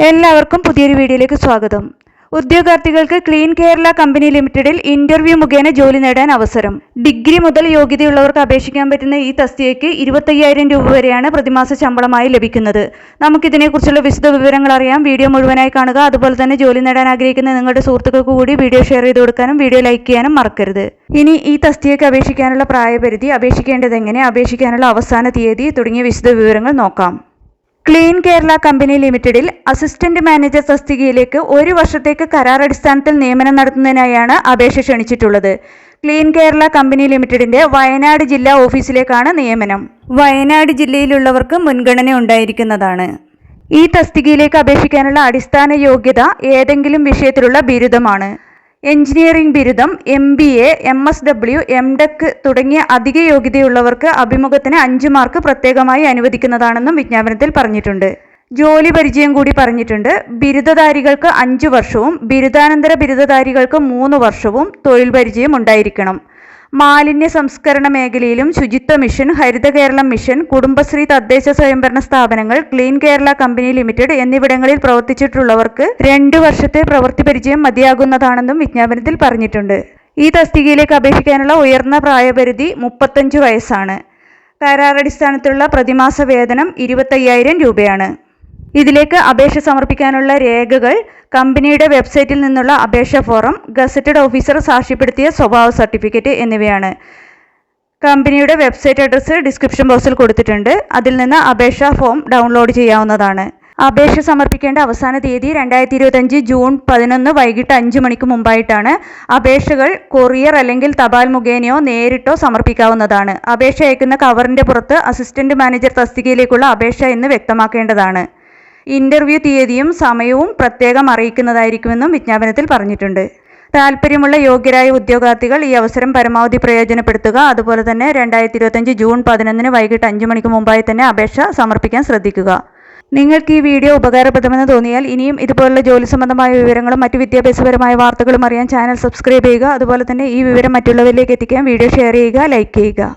എല്ലാവർക്കും പുതിയൊരു വീഡിയോയിലേക്ക് സ്വാഗതം. ഉദ്യോഗാർത്ഥികൾക്ക് ക്ലീൻ കേരള കമ്പനി ലിമിറ്റഡിൽ ഇന്റർവ്യൂ മുഖേന ജോലി നേടാൻ അവസരം. ഡിഗ്രി മുതൽ യോഗ്യതയുള്ളവർക്ക് അപേക്ഷിക്കാൻ പറ്റുന്ന ഈ തസ്തികയ്ക്ക് 25,000 രൂപ വരെയാണ് പ്രതിമാസ ശമ്പളമായി ലഭിക്കുന്നത്. നമുക്കിതിനെക്കുറിച്ചുള്ള വിശദ വിവരങ്ങൾ അറിയാം. വീഡിയോ മുഴുവനായി കാണുക. അതുപോലെ തന്നെ ജോലി നേടാൻ ആഗ്രഹിക്കുന്ന നിങ്ങളുടെ സുഹൃത്തുക്കൾക്ക് കൂടി വീഡിയോ ഷെയർ ചെയ്ത് കൊടുക്കാനും വീഡിയോ ലൈക്ക് ചെയ്യാനും മറക്കരുത്. ഇനി ഈ തസ്തികയ്ക്ക് അപേക്ഷിക്കാനുള്ള പ്രായപരിധി, അപേക്ഷിക്കേണ്ടത് എങ്ങനെ, അപേക്ഷിക്കാനുള്ള അവസാന തീയതി തുടങ്ങിയ വിശദ വിവരങ്ങൾ നോക്കാം. ക്ലീൻ കേരള കമ്പനി ലിമിറ്റഡിൽ അസിസ്റ്റന്റ് മാനേജർ തസ്തികയിലേക്ക് 1 വർഷത്തേക്ക് കരാർ അടിസ്ഥാനത്തിൽ നിയമനം നടത്തുന്നതിനായാണ് അപേക്ഷ ക്ഷണിച്ചിട്ടുള്ളത്. ക്ലീൻ കേരള കമ്പനി ലിമിറ്റഡിന്റെ വയനാട് ജില്ലാ ഓഫീസിലേക്കാണ് നിയമനം. വയനാട് ജില്ലയിലുള്ളവർക്ക് മുൻഗണന ഉണ്ടായിരിക്കുന്നതാണ്. ഈ തസ്തികയിലേക്ക് അപേക്ഷിക്കാനുള്ള അടിസ്ഥാന യോഗ്യത ഏതെങ്കിലും വിഷയത്തിലുള്ള ബിരുദമാണ്. എഞ്ചിനീയറിംഗ് ബിരുദം, MBA, MSW, MTech തുടങ്ങിയ അധിക യോഗ്യതയുള്ളവർക്ക് അഭിമുഖത്തിന് 5 മാർക്ക് പ്രത്യേകമായി അനുവദിക്കുന്നതാണെന്നും വിജ്ഞാപനത്തിൽ പറഞ്ഞിട്ടുണ്ട്. ജോലി പരിചയം കൂടി പറഞ്ഞിട്ടുണ്ട്. ബിരുദധാരികൾക്ക് 5 വർഷവും ബിരുദാനന്തര ബിരുദധാരികൾക്ക് 3 വർഷവും തൊഴിൽ പരിചയം ഉണ്ടായിരിക്കണം. മാലിന്യ സംസ്കരണ മേഖലയിലും ശുചിത്വ മിഷൻ, ഹരിത കേരളം മിഷൻ, കുടുംബശ്രീ, തദ്ദേശ സ്വയംഭരണ സ്ഥാപനങ്ങൾ, ക്ലീൻ കേരള കമ്പനി ലിമിറ്റഡ് എന്നിവിടങ്ങളിൽ പ്രവർത്തിച്ചിട്ടുള്ളവർക്ക് 2 വർഷത്തെ പ്രവൃത്തി പരിചയം മതിയാകുന്നതാണെന്നും വിജ്ഞാപനത്തിൽ പറഞ്ഞിട്ടുണ്ട്. ഈ തസ്തികയിലേക്ക് അപേക്ഷിക്കാനുള്ള ഉയർന്ന പ്രായപരിധി 35 വയസ്സാണ്. കരാറടിസ്ഥാനത്തിലുള്ള പ്രതിമാസ വേതനം 25,000 രൂപയാണ്. ഇതിലേക്ക് അപേക്ഷ സമർപ്പിക്കാനുള്ള രേഖകൾ കമ്പനിയുടെ വെബ്സൈറ്റിൽ നിന്നുള്ള അപേക്ഷാ ഫോറം, ഗസറ്റഡ് ഓഫീസർ സാക്ഷ്യപ്പെടുത്തിയ സ്വഭാവ സർട്ടിഫിക്കറ്റ് എന്നിവയാണ്. കമ്പനിയുടെ വെബ്സൈറ്റ് അഡ്രസ്സ് ഡിസ്ക്രിപ്ഷൻ ബോക്സിൽ കൊടുത്തിട്ടുണ്ട്. അതിൽ നിന്ന് അപേക്ഷാ ഫോം ഡൗൺലോഡ് ചെയ്യാവുന്നതാണ്. അപേക്ഷ സമർപ്പിക്കേണ്ട അവസാന തീയതി 2025 ജൂൺ 11 വൈകിട്ട് 5 മണിക്ക് മുമ്പായിട്ടാണ്. അപേക്ഷകൾ കൊറിയർ അല്ലെങ്കിൽ തപാൽ മുഖേനയോ നേരിട്ടോ സമർപ്പിക്കാവുന്നതാണ്. അപേക്ഷ അയക്കുന്ന കവറിന്റെ പുറത്ത് അസിസ്റ്റന്റ് മാനേജർ തസ്തികയിലേക്കുള്ള അപേക്ഷ എന്ന് വ്യക്തമാക്കേണ്ടതാണ്. ഇന്റർവ്യൂ തീയതിയും സമയവും പ്രത്യേകം അറിയിക്കുന്നതായിരിക്കുമെന്നും വിജ്ഞാപനത്തിൽ പറഞ്ഞിട്ടുണ്ട്. താല്പര്യമുള്ള യോഗ്യരായ ഉദ്യോഗാർത്ഥികൾ ഈ അവസരം പരമാവധി പ്രയോജനപ്പെടുത്തുക. അതുപോലെ തന്നെ 2025 ജൂൺ 11 വൈകിട്ട് 5 മണിക്ക് മുമ്പായി തന്നെ അപേക്ഷ സമർപ്പിക്കാൻ ശ്രദ്ധിക്കുക. നിങ്ങൾക്ക് ഈ വീഡിയോ ഉപകാരപ്രദമെന്ന് തോന്നിയാൽ ഇനിയും ഇതുപോലുള്ള ജോലി സംബന്ധമായ വിവരങ്ങളും മറ്റ് വിദ്യാഭ്യാസപരമായ വാർത്തകളും അറിയാൻ ചാനൽ സബ്സ്ക്രൈബ് ചെയ്യുക. അതുപോലെ തന്നെ ഈ വിവരം മറ്റുള്ളവരിലേക്ക് എത്തിക്കാൻ വീഡിയോ ഷെയർ ചെയ്യുക, ലൈക്ക് ചെയ്യുക.